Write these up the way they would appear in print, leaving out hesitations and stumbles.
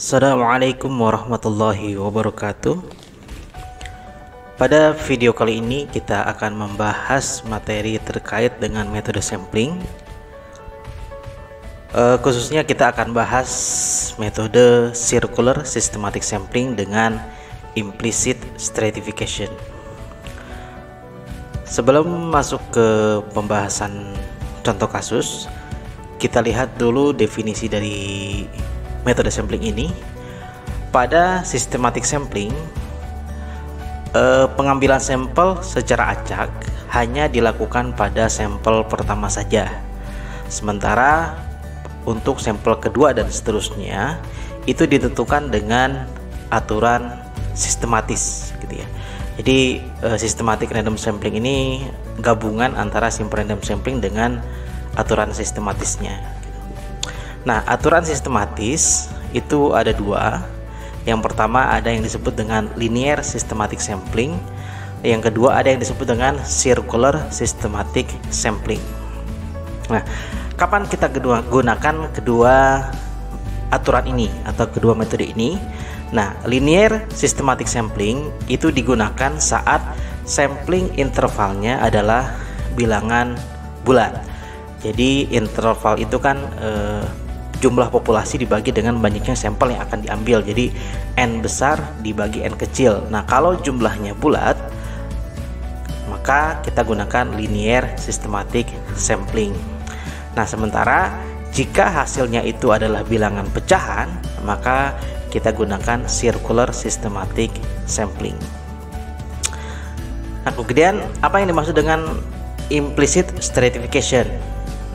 Assalamualaikum warahmatullahi wabarakatuh. Pada video kali ini kita akan membahas materi terkait dengan metode sampling. Khususnya kita akan bahas metode circular systematic sampling dengan implicit stratification. Sebelum masuk ke pembahasan contoh kasus, kita lihat dulu definisi dari metode sampling ini. Pada systematic sampling, pengambilan sampel secara acak hanya dilakukan pada sampel pertama saja. Sementara untuk sampel kedua dan seterusnya itu ditentukan dengan aturan sistematis, gitu ya. Jadi systematic random sampling ini gabungan antara simple random sampling dengan aturan sistematisnya. Nah, aturan sistematis itu ada dua. Yang pertama ada yang disebut dengan linear systematic sampling. Yang kedua ada yang disebut dengan circular systematic sampling. Nah, kapan kita gunakan kedua aturan ini atau kedua metode ini? Nah, linear systematic sampling itu digunakan saat sampling intervalnya adalah bilangan bulat. Jadi interval itu kan jumlah populasi dibagi dengan banyaknya sampel yang akan diambil. Jadi N besar dibagi N kecil. Nah, kalau jumlahnya bulat, maka kita gunakan linear systematic sampling. Nah, sementara jika hasilnya itu adalah bilangan pecahan, maka kita gunakan circular systematic sampling. Nah, kemudian apa yang dimaksud dengan implicit stratification?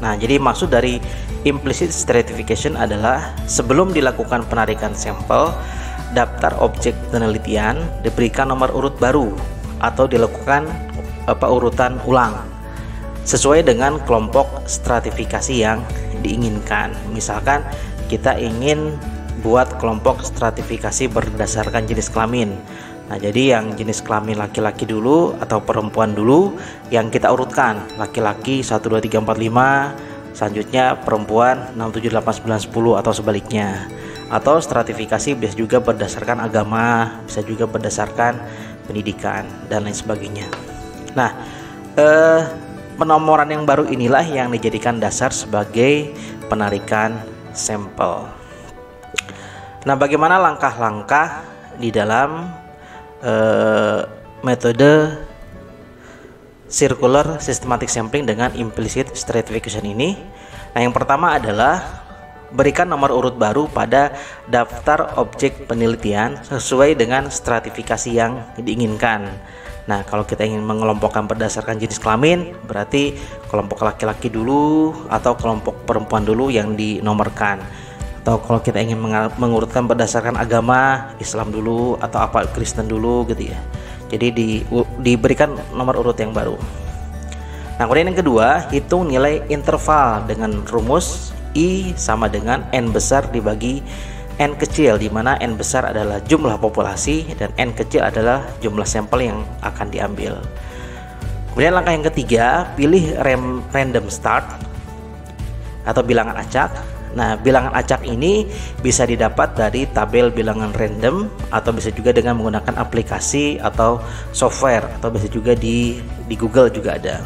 Nah, jadi maksud dari implicit stratification adalah sebelum dilakukan penarikan sampel, daftar objek penelitian diberikan nomor urut baru atau dilakukan urutan ulang sesuai dengan kelompok stratifikasi yang diinginkan. Misalkan kita ingin buat kelompok stratifikasi berdasarkan jenis kelamin. Nah, jadi yang jenis kelamin laki-laki dulu atau perempuan dulu yang kita urutkan. Laki-laki 1 2 3 4 5, selanjutnya perempuan 6 7 8 9 10 atau sebaliknya. Atau stratifikasi bisa juga berdasarkan agama, bisa juga berdasarkan pendidikan dan lain sebagainya. Nah, penomoran yang baru inilah yang dijadikan dasar sebagai penarikan sampel. Nah, bagaimana langkah-langkah di dalam metode circular systematic sampling dengan implicit stratification ini? Nah, yang pertama adalah berikan nomor urut baru pada daftar objek penelitian sesuai dengan stratifikasi yang diinginkan. Nah, kalau kita ingin mengelompokkan berdasarkan jenis kelamin, berarti kelompok laki-laki dulu atau kelompok perempuan dulu yang dinomorkan. Atau kalau kita ingin mengurutkan berdasarkan agama, Islam dulu atau apa Kristen dulu, gitu ya. Jadi diberikan nomor urut yang baru. Nah, kemudian yang kedua, hitung nilai interval dengan rumus I sama dengan N besar dibagi N kecil, di mana N besar adalah jumlah populasi dan N kecil adalah jumlah sampel yang akan diambil. Kemudian langkah yang ketiga, pilih random start atau bilangan acak. Nah, bilangan acak ini bisa didapat dari tabel bilangan random atau bisa juga dengan menggunakan aplikasi atau software, atau bisa juga di Google juga ada.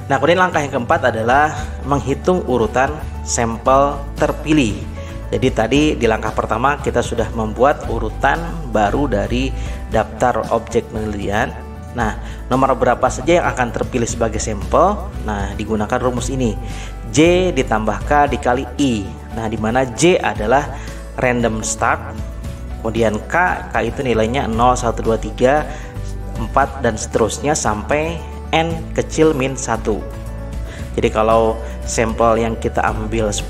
Nah, kemudian langkah yang keempat adalah menghitung urutan sampel terpilih. Jadi tadi di langkah pertama kita sudah membuat urutan baru dari daftar objek penelitian. Nah, nomor berapa saja yang akan terpilih sebagai sampel? Nah, digunakan rumus ini. J ditambah K dikali I. Nah, di mana J adalah random start, kemudian K itu nilainya 0, 1, 2, 3, 4 dan seterusnya sampai N kecil min 1. Jadi kalau sampel yang kita ambil 10,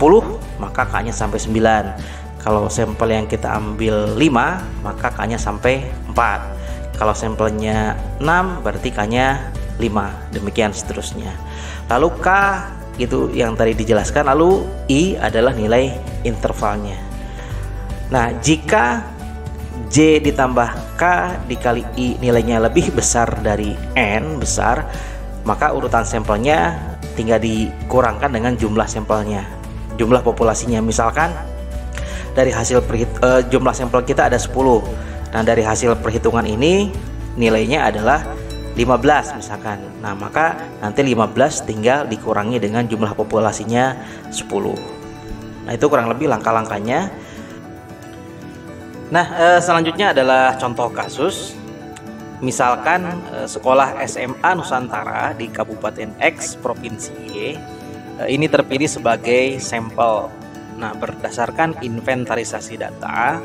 maka K-nya sampai 9. Kalau sampel yang kita ambil 5, maka K-nya sampai 4. Kalau sampelnya 6, berarti K-nya 5. Demikian seterusnya. Lalu K itu yang tadi dijelaskan, lalu I adalah nilai intervalnya. Nah, jika J ditambah K dikali I nilainya lebih besar dari N besar, maka urutan sampelnya tinggal dikurangkan dengan jumlah sampelnya, jumlah populasinya. Misalkan dari hasil jumlah sampel kita ada 10. Nah, dari hasil perhitungan ini nilainya adalah 15 misalkan. Nah, maka nanti 15 tinggal dikurangi dengan jumlah populasinya 10. Nah, itu kurang lebih langkah-langkahnya. Nah, selanjutnya adalah contoh kasus. Misalkan sekolah SMA Nusantara di Kabupaten X Provinsi Y ini terpilih sebagai sampel. Nah, berdasarkan inventarisasi data,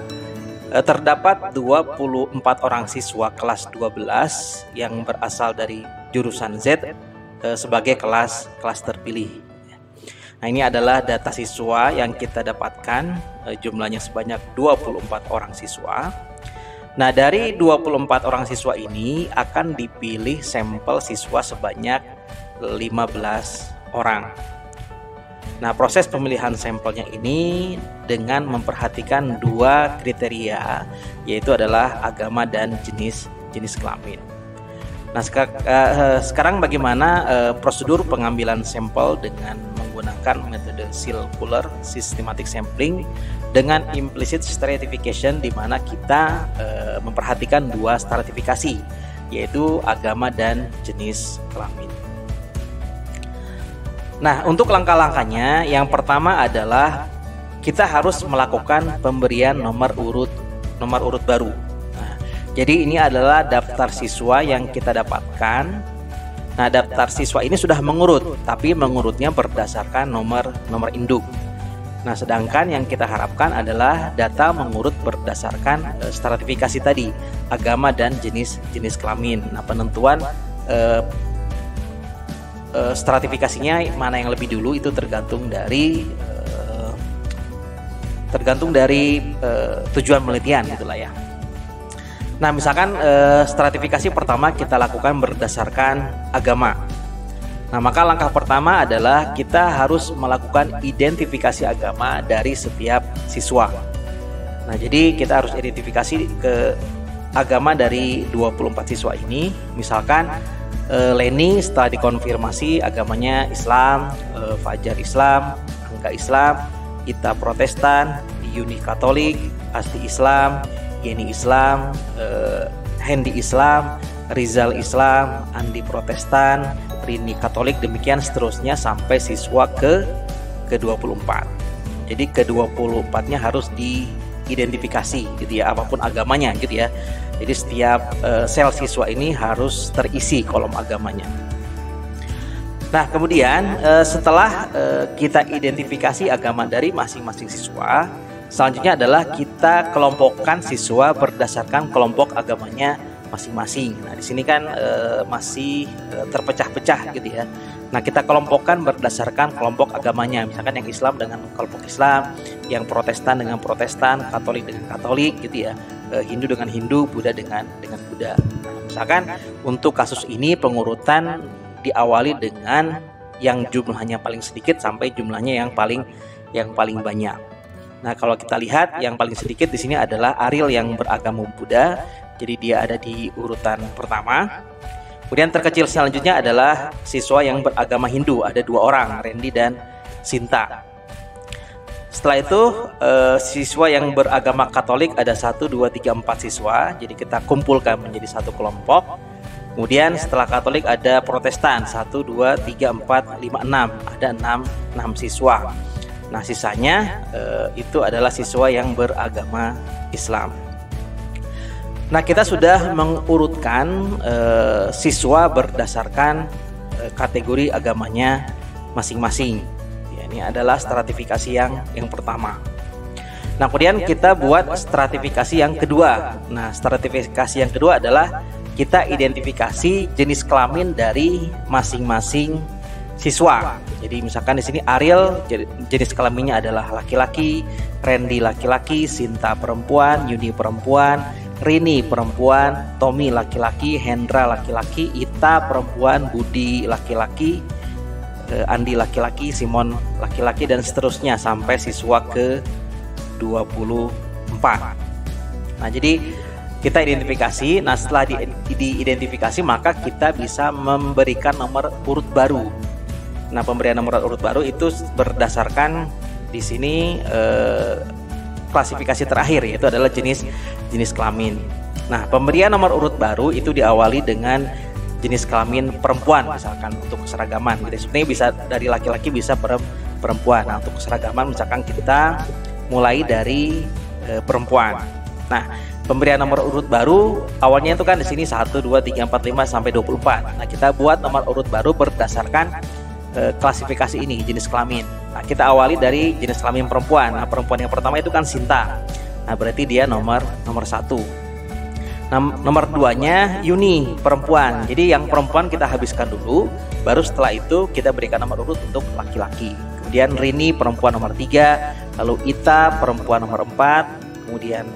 terdapat 24 orang siswa kelas 12 yang berasal dari jurusan Z sebagai kelas terpilih. Nah, ini adalah data siswa yang kita dapatkan, jumlahnya sebanyak 24 orang siswa. Nah, dari 24 orang siswa ini akan dipilih sampel siswa sebanyak 15 orang. Nah, proses pemilihan sampelnya ini dengan memperhatikan 2 kriteria, yaitu adalah agama dan jenis kelamin. Nah, sekarang bagaimana prosedur pengambilan sampel dengan menggunakan metode circular systematic sampling dengan implicit stratification, di mana kita memperhatikan 2 stratifikasi, yaitu agama dan jenis kelamin. Nah, untuk langkah-langkahnya, yang pertama adalah kita harus melakukan pemberian nomor urut baru. Nah, jadi ini adalah daftar siswa yang kita dapatkan. Nah, daftar siswa ini sudah mengurut, tapi mengurutnya berdasarkan nomor induk. Nah, sedangkan yang kita harapkan adalah data mengurut berdasarkan stratifikasi tadi, agama dan jenis kelamin. Nah, penentuan stratifikasinya mana yang lebih dulu itu tergantung dari tujuan penelitian, gitulah ya. Nah, misalkan stratifikasi pertama kita lakukan berdasarkan agama. Nah, maka langkah pertama adalah kita harus melakukan identifikasi agama dari setiap siswa. Nah, jadi kita harus identifikasi ke agama dari 24 siswa ini. Misalkan Leni setelah dikonfirmasi agamanya Islam, Fajar Islam, Angga Islam, Ita Protestan, Yuni Katolik, Asti Islam, Yeni Islam, Hendi Islam, Rizal Islam, Andi Protestan, Rini Katolik, demikian seterusnya sampai siswa ke-24. Jadi ke-24-nya harus diidentifikasi gitu ya, apapun agamanya gitu ya. Jadi setiap sel siswa ini harus terisi kolom agamanya. Nah, kemudian setelah kita identifikasi agama dari masing-masing siswa, selanjutnya adalah kita kelompokkan siswa berdasarkan kelompok agamanya masing-masing. Nah, di sini kan masih terpecah-pecah gitu ya. Nah, kita kelompokkan berdasarkan kelompok agamanya. Misalkan yang Islam dengan kelompok Islam, yang Protestan dengan Protestan, Katolik dengan Katolik gitu ya. Hindu dengan Hindu, Buddha dengan Buddha. Nah, misalkan untuk kasus ini pengurutan diawali dengan yang jumlahnya paling sedikit sampai jumlahnya yang paling banyak. Nah, kalau kita lihat yang paling sedikit di sini adalah Ariel yang beragama Buddha. Jadi dia ada di urutan pertama. Kemudian terkecil selanjutnya adalah siswa yang beragama Hindu, ada 2 orang, Randy dan Sinta. Setelah itu siswa yang beragama Katolik ada 1, 2, 3, 4 siswa. Jadi kita kumpulkan menjadi satu kelompok. Kemudian setelah Katolik ada Protestan 1, 2, 3, 4, 5, 6. Ada 6 siswa. Nah, sisanya itu adalah siswa yang beragama Islam. Nah, kita sudah mengurutkan siswa berdasarkan kategori agamanya masing-masing. Ini adalah stratifikasi yang pertama. Nah, kemudian kita buat stratifikasi yang kedua. Nah, stratifikasi yang kedua adalah kita identifikasi jenis kelamin dari masing-masing siswa. Jadi misalkan di sini Ariel jenis kelaminnya adalah laki-laki, Randy laki-laki, Sinta perempuan, Yuni perempuan, Rini perempuan, Tommy laki-laki, Hendra laki-laki, Ita perempuan, Budi laki-laki, Andi laki-laki, Simon laki-laki, dan seterusnya sampai siswa ke-24. Nah, jadi kita identifikasi. Nah, setelah diidentifikasi maka kita bisa memberikan nomor urut baru. Nah, pemberian nomor urut baru itu berdasarkan di sini klasifikasi terakhir, yaitu adalah jenis kelamin. Nah, pemberian nomor urut baru itu diawali dengan jenis kelamin perempuan, misalkan untuk keseragaman gitu. Sebenarnya bisa dari laki-laki, bisa perempuan. Nah, untuk keseragaman misalkan kita mulai dari perempuan. Nah, pemberian nomor urut baru awalnya itu kan di sini 1, 2, 3, 4, 5 sampai 24. Nah, kita buat nomor urut baru berdasarkan klasifikasi ini, jenis kelamin. Nah, kita awali dari jenis kelamin perempuan. Nah, perempuan yang pertama itu kan Sinta. Nah, berarti dia nomor 1. Nah, nomor 2-nya Yuni, perempuan. Jadi yang perempuan kita habiskan dulu, baru setelah itu kita berikan nomor urut untuk laki-laki. Kemudian Rini, perempuan nomor 3, lalu Ita, perempuan nomor 4, kemudian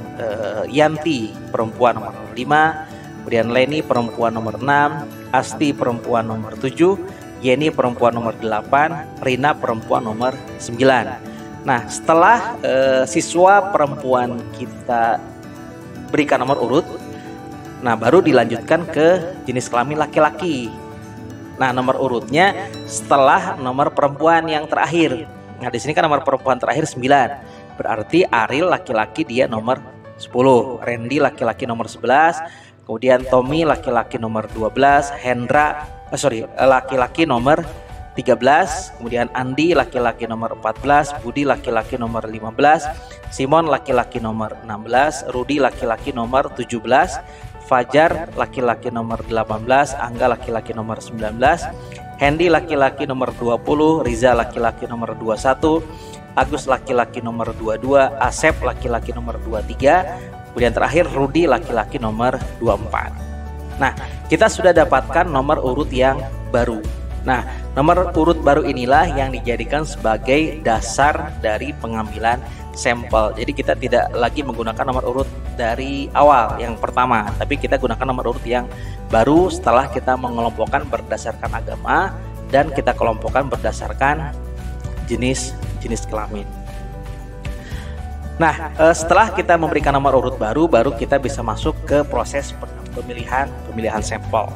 Yanti, perempuan nomor 5, kemudian Leni, perempuan nomor 6, Asti, perempuan nomor 7, Yeni, perempuan nomor 8, Rina, perempuan nomor 9. Nah, setelah siswa perempuan kita berikan nomor urut, nah baru dilanjutkan ke jenis kelamin laki-laki. Nah, nomor urutnya setelah nomor perempuan yang terakhir. Nah, di sini kan nomor perempuan terakhir 9. Berarti Ariel laki-laki dia nomor 10, Randy laki-laki nomor 11, kemudian Tommy laki-laki nomor 12, laki-laki nomor 13, kemudian Andi laki-laki nomor 14, Budi laki-laki nomor 15, Simon laki-laki nomor 16, Rudi laki-laki nomor 17, Fajar laki-laki nomor 18, Angga laki-laki nomor 19, Hendy laki-laki nomor 20, Riza laki-laki nomor 21, Agus laki-laki nomor 22, Asep laki-laki nomor 23, kemudian terakhir Rudi laki-laki nomor 24. Nah, kita sudah dapatkan nomor urut yang baru. Nah, nomor urut baru inilah yang dijadikan sebagai dasar dari pengambilan sampel. Jadi kita tidak lagi menggunakan nomor urut dari awal yang pertama, tapi kita gunakan nomor urut yang baru setelah kita mengelompokkan berdasarkan agama dan kita kelompokkan berdasarkan jenis kelamin. Nah, setelah kita memberikan nomor urut baru kita bisa masuk ke proses pemilihan sampel.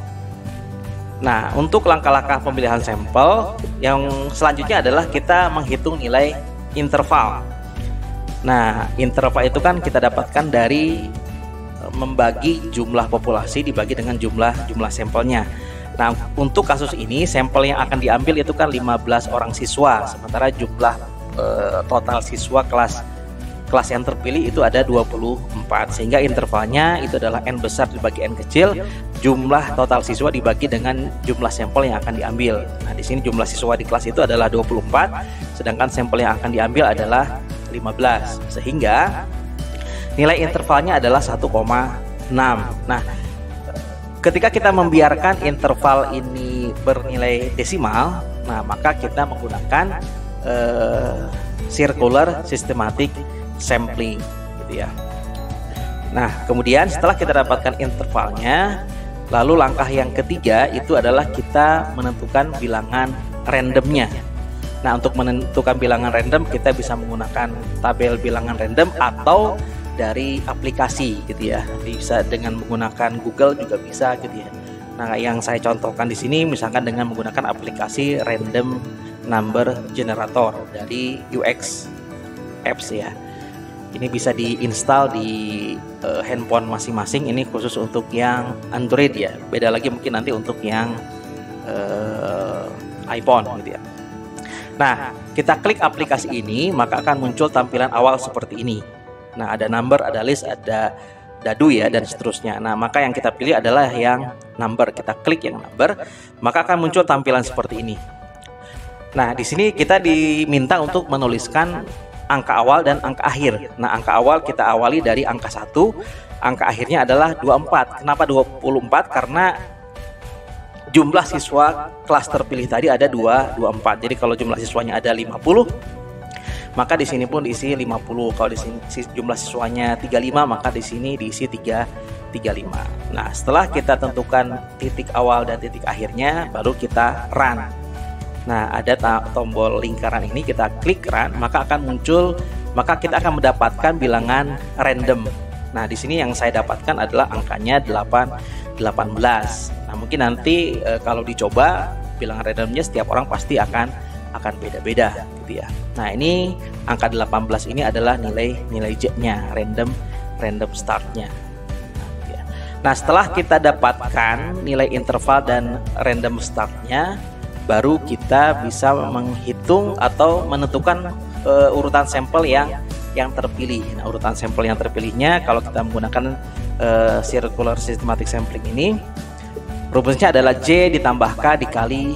Nah, untuk langkah-langkah pemilihan sampel yang selanjutnya adalah kita menghitung nilai interval. Nah, interval itu kan kita dapatkan dari membagi jumlah populasi dibagi dengan jumlah sampelnya. Nah, untuk kasus ini sampel yang akan diambil itu kan 15 orang siswa, sementara jumlah total siswa kelas yang terpilih itu ada 24, sehingga intervalnya itu adalah N besar dibagi N kecil, jumlah total siswa dibagi dengan jumlah sampel yang akan diambil. Nah, di sini jumlah siswa di kelas itu adalah 24, sedangkan sampel yang akan diambil adalah 15, sehingga nilai intervalnya adalah 1,6. Nah, ketika kita membiarkan interval ini bernilai desimal, nah maka kita menggunakan circular systematic sampling gitu ya. Nah, kemudian setelah kita dapatkan intervalnya, lalu langkah yang ketiga itu adalah kita menentukan bilangan randomnya. Nah, untuk menentukan bilangan random kita bisa menggunakan tabel bilangan random atau dari aplikasi gitu ya. Bisa dengan menggunakan Google juga bisa gitu ya. Nah, yang saya contohkan di sini misalkan dengan menggunakan aplikasi Random Number Generator dari UX Apps ya. Ini bisa diinstal di handphone masing-masing. Ini khusus untuk yang Android ya. Beda lagi mungkin nanti untuk yang iPhone gitu ya. Nah, kita klik aplikasi ini, maka akan muncul tampilan awal seperti ini. Nah, ada number, ada list, ada dadu ya, dan seterusnya. Nah, maka yang kita pilih adalah yang number. Kita klik yang number, maka akan muncul tampilan seperti ini. Nah, di sini kita diminta untuk menuliskan angka awal dan angka akhir. Nah, angka awal kita awali dari angka 1, angka akhirnya adalah 24. Kenapa 24? Karena jumlah siswa kelas terpilih tadi ada 24. Jadi kalau jumlah siswanya ada 50, maka di sini pun diisi 50. Kalau di sini jumlah siswanya 35, maka di sini diisi 35. Nah, setelah kita tentukan titik awal dan titik akhirnya, baru kita run. Nah, ada tombol lingkaran ini, kita klik run, maka akan muncul, maka kita akan mendapatkan bilangan random. Nah, di sini yang saya dapatkan adalah angkanya 18. Nah, mungkin nanti kalau dicoba bilangan randomnya setiap orang pasti akan akan beda-beda gitu ya. Nah, ini angka 18 ini adalah nilai J-nya, random startnya. Nah, setelah kita dapatkan nilai interval dan random startnya, baru kita bisa menghitung atau menentukan urutan sampel yang terpilih. Nah, urutan sampel yang terpilihnya kalau kita menggunakan circular systematic sampling ini, rumusnya adalah J ditambah K dikali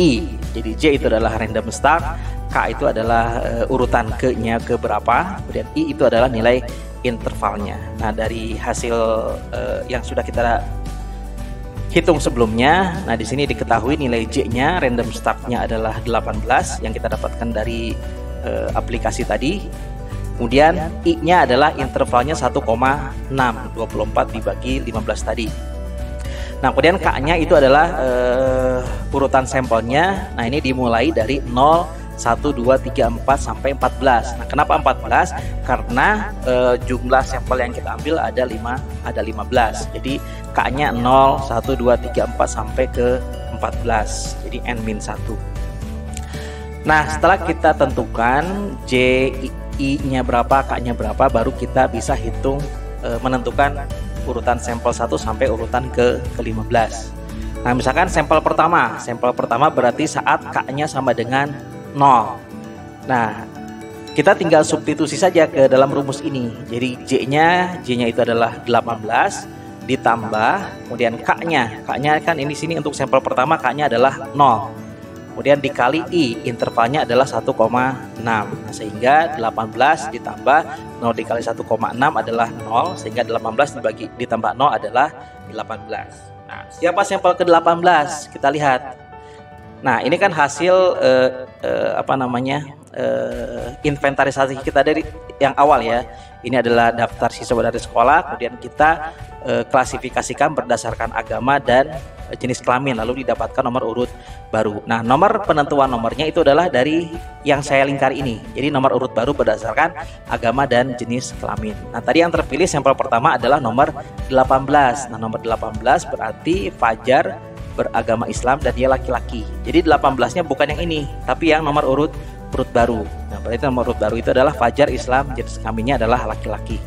I. Jadi J itu adalah random start, K itu adalah urutan ke-nya ke berapa, kemudian I itu adalah nilai intervalnya. Nah, dari hasil yang sudah kita hitung sebelumnya, nah di sini diketahui nilai J-nya random start-nya adalah 18 yang kita dapatkan dari aplikasi tadi. Kemudian I-nya adalah intervalnya 1,6, 24 dibagi 15 tadi. Nah, kemudian K-nya itu adalah urutan sampelnya. Nah, ini dimulai dari 0, 1, 2, 3, 4 sampai 14. Nah, kenapa 14? Karena jumlah sampel yang kita ambil ada 15. Jadi K-nya 0, 1, 2, 3, 4 sampai ke 14. Jadi N-1. Nah, setelah kita tentukan J, I-nya berapa, K-nya berapa, baru kita bisa hitung menentukan urutan sampel 1 sampai urutan ke-15. Nah, misalkan sampel pertama berarti saat K-nya sama dengan 0. Nah, kita tinggal substitusi saja ke dalam rumus ini. Jadi J-nya itu adalah 18 ditambah, kemudian K-nya kan ini sini untuk sampel pertama K-nya adalah 0. Kemudian dikali I, intervalnya adalah 1,6. Nah, sehingga 18 ditambah 0 dikali 1,6 adalah 0, sehingga 18 ditambah 0 adalah 18. Nah, siapa sampel ke-18? Kita lihat. Nah, ini kan hasil inventarisasi kita dari yang awal ya. Ini adalah daftar siswa dari sekolah, kemudian kita klasifikasikan berdasarkan agama dan jenis kelamin, lalu didapatkan nomor urut baru. Nah, nomor penentuan nomornya itu adalah dari yang saya lingkari ini. Jadi nomor urut baru berdasarkan agama dan jenis kelamin. Nah, tadi yang terpilih sampel pertama adalah nomor 18. Nah, nomor 18 berarti Fajar beragama Islam dan dia laki-laki. Jadi 18-nya bukan yang ini, tapi yang nomor urut baru. Nah, berarti nomor urut baru itu adalah Fajar Islam, jenis kelaminnya adalah laki-laki.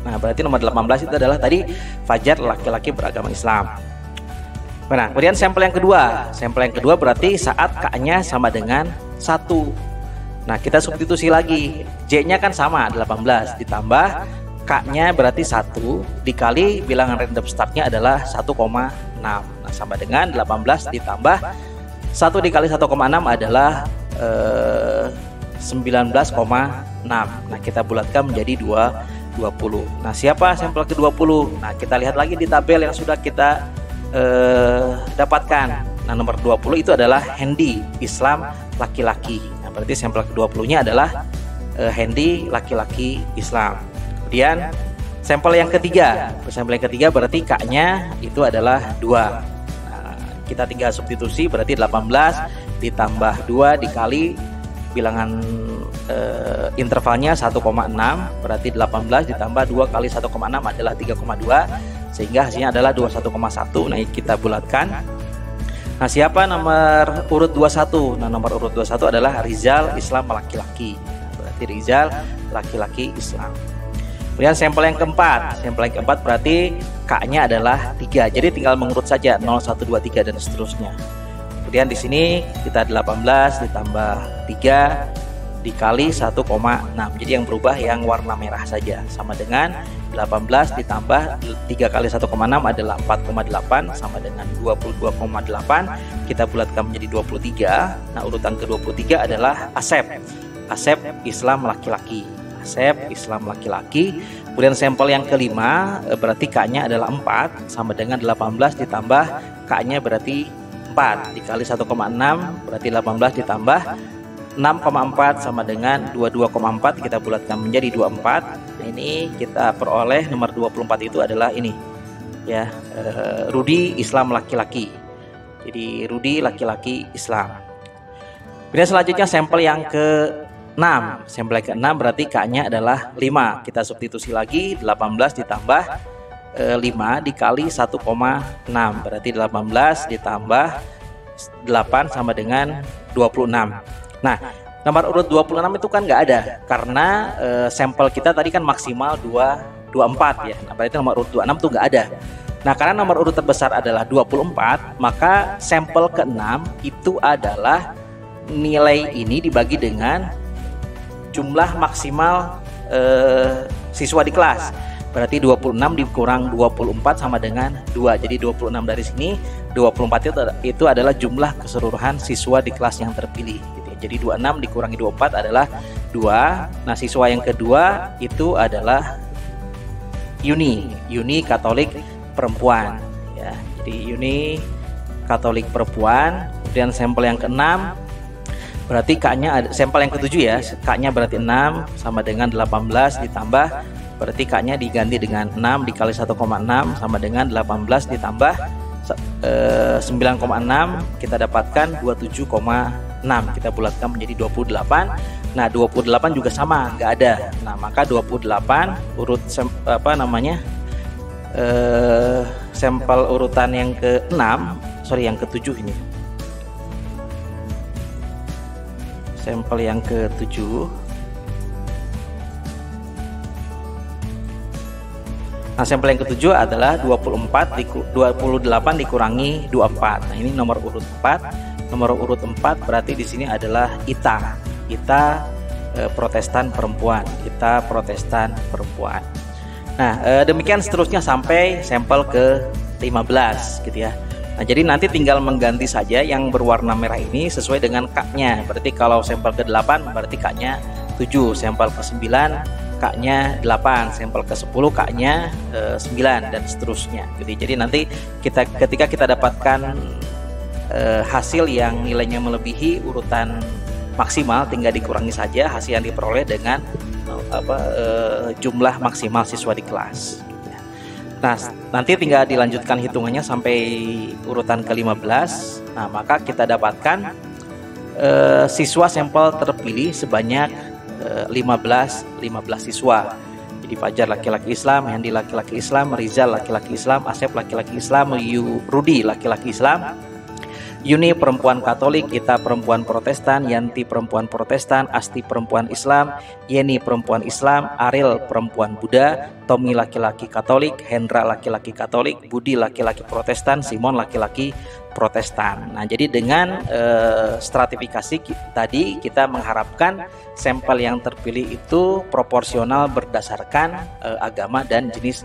Nah, berarti nomor 18 itu adalah tadi Fajar laki-laki beragama Islam. Nah, kemudian sampel yang kedua. Sampel yang kedua berarti saat K-nya sama dengan 1. Nah, kita substitusi lagi. J-nya kan sama 18 ditambah K-nya berarti 1 dikali bilangan random start-nya adalah 1,6. Nah, sama dengan 18 ditambah 1 dikali 1,6 adalah 19,6. Nah, kita bulatkan menjadi 20. Nah, siapa sampel ke-20? Nah, kita lihat lagi di tabel yang sudah kita dapatkan. Nah, nomor 20 itu adalah Hendy Islam laki-laki. Nah, berarti sampel ke-20-nya adalah Hendy laki-laki Islam. Kemudian sampel yang ketiga. Sampel yang ketiga berarti K-nya itu adalah 2. Nah, kita tinggal substitusi berarti 18 ditambah 2 dikali bilangan intervalnya 1,6, berarti 18 ditambah 2 kali 1,6 adalah 3,2, sehingga hasilnya adalah 21,1. Nah, kita bulatkan. Nah, siapa nomor urut 21? Nah, nomor urut 21 adalah Rizal Islam laki-laki. Berarti Rizal laki-laki Islam. Kemudian sampel yang keempat. Sampel yang keempat berarti K-nya adalah 3. Jadi tinggal mengurut saja 0, 1, 2, 3 dan seterusnya. Kemudian di sini kita 18 ditambah 3 dikali 1,6. Jadi yang berubah yang warna merah saja, sama dengan 18 ditambah 3 kali 1,6 adalah 4,8 sama dengan 22,8. Kita bulatkan menjadi 23. Nah, urutan ke-23 adalah Asep Islam laki-laki. Asep Islam laki-laki. Kemudian sampel yang kelima berarti K-nya adalah 4 sama dengan 18 ditambah K-nya berarti 4 dikali 1,6 berarti 18 ditambah 6,4 sama dengan 22,4, kita bulatkan menjadi 24. Nah, ini kita peroleh nomor 24 itu adalah ini ya, Rudi Islam laki-laki. Jadi Rudi laki-laki Islam. Kemudian selanjutnya sampel yang ke-6. Sampel yang ke-6 berarti K-nya adalah 5. Kita substitusi lagi 18 ditambah 5 dikali 1,6 berarti 18 ditambah 8 sama dengan 26. Nah, nomor urut 26 itu kan nggak ada karena sampel kita tadi kan maksimal 24 ya. Nah, berarti nomor urut 26 tuh nggak ada. Nah, karena nomor urut terbesar adalah 24, maka sampel ke-6 itu adalah nilai ini dibagi dengan jumlah maksimal siswa di kelas. Berarti 26 dikurang 24 sama dengan 2. Jadi 26 dari sini, 24 itu adalah jumlah keseluruhan siswa di kelas yang terpilih gitu ya. Jadi 26 dikurangi 24 adalah 2. Nah, siswa yang kedua itu adalah Uni Katolik perempuan ya. Jadi Uni Katolik perempuan. Kemudian sampel yang ke-6 berarti K-nya ada, sampel yang ke-7 ya. K-nya berarti 6 sama dengan 18 ditambah, berarti K-nya diganti dengan 6 dikali 1,6 sama dengan 18 ditambah 9,6, kita dapatkan 27,6. Kita bulatkan menjadi 28. Nah, 28 juga sama, nggak ada. Nah, maka 28 urut sampel urutan yang ke-6, yang ke-7 ini. Sampel yang ke-7. Nah, sampel yang ke-7 adalah 28 dikurangi 24. Nah, ini nomor urut 4. Nomor urut 4 berarti di sini adalah Ita Protestan perempuan. Nah, demikian seterusnya sampai sampel ke-15 gitu ya. Nah, jadi nanti tinggal mengganti saja yang berwarna merah ini sesuai dengan K-nya. Berarti kalau sampel ke-8 berarti K-nya 7, sampel ke-9 K-nya 8, sampel ke-10 K-nya 9 dan seterusnya. Jadi nanti ketika kita dapatkan hasil yang nilainya melebihi urutan maksimal, tinggal dikurangi saja hasil yang diperoleh dengan jumlah maksimal siswa di kelas. Nah, nanti tinggal dilanjutkan hitungannya sampai urutan ke-15. Nah, maka kita dapatkan siswa sampel terpilih sebanyak 15 siswa. Jadi Fajar laki-laki Islam, Hendi laki-laki Islam, Rizal laki-laki Islam, Asep laki-laki Islam, Rudi laki-laki Islam, Yuni perempuan Katolik, Ita perempuan Protestan, Yanti perempuan Protestan, Asti perempuan Islam, Yeni perempuan Islam, Ariel perempuan Buddha, Tommy laki-laki Katolik, Hendra laki-laki Katolik, Budi laki-laki Protestan, Simon laki-laki Protestan. Nah, jadi dengan stratifikasi tadi kita mengharapkan sampel yang terpilih itu proporsional berdasarkan agama dan jenis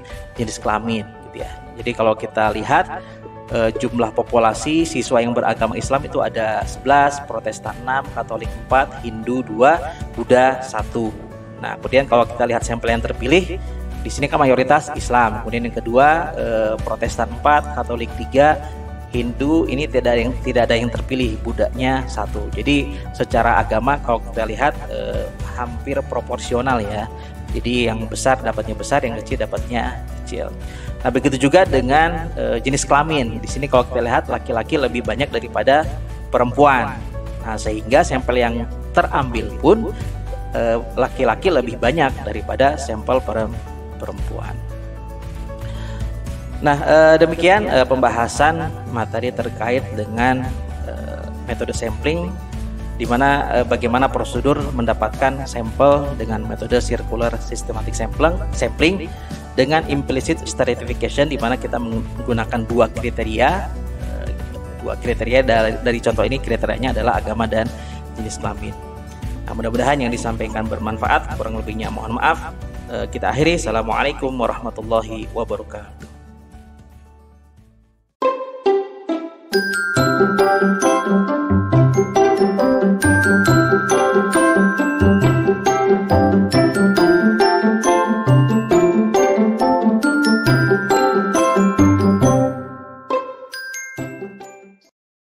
kelamin gitu ya. Jadi kalau kita lihat jumlah populasi siswa yang beragama Islam itu ada 11, Protestan 6, Katolik 4, Hindu 2, Buddha 1. Nah, kemudian kalau kita lihat sampel yang terpilih, di sini kan mayoritas Islam. Kemudian yang kedua Protestan 4, Katolik 3, Hindu ini tidak ada yang terpilih, Buddhanya 1. Jadi secara agama kalau kita lihat hampir proporsional ya. Jadi yang besar dapatnya besar, yang kecil dapatnya kecil. Nah, begitu juga dengan jenis kelamin. Di sini kalau kita lihat laki-laki lebih banyak daripada perempuan. Nah, sehingga sampel yang terambil pun laki-laki lebih banyak daripada sampel perempuan. Nah, demikian pembahasan materi terkait dengan metode sampling, di mana bagaimana prosedur mendapatkan sampel dengan metode circular systematic sampling dengan implicit stratification, di mana kita menggunakan dua kriteria dari contoh ini. Kriterianya adalah agama dan jenis kelamin. Nah, mudah-mudahan yang disampaikan bermanfaat. Kurang lebihnya mohon maaf. Kita akhiri. Assalamualaikum warahmatullahi wabarakatuh.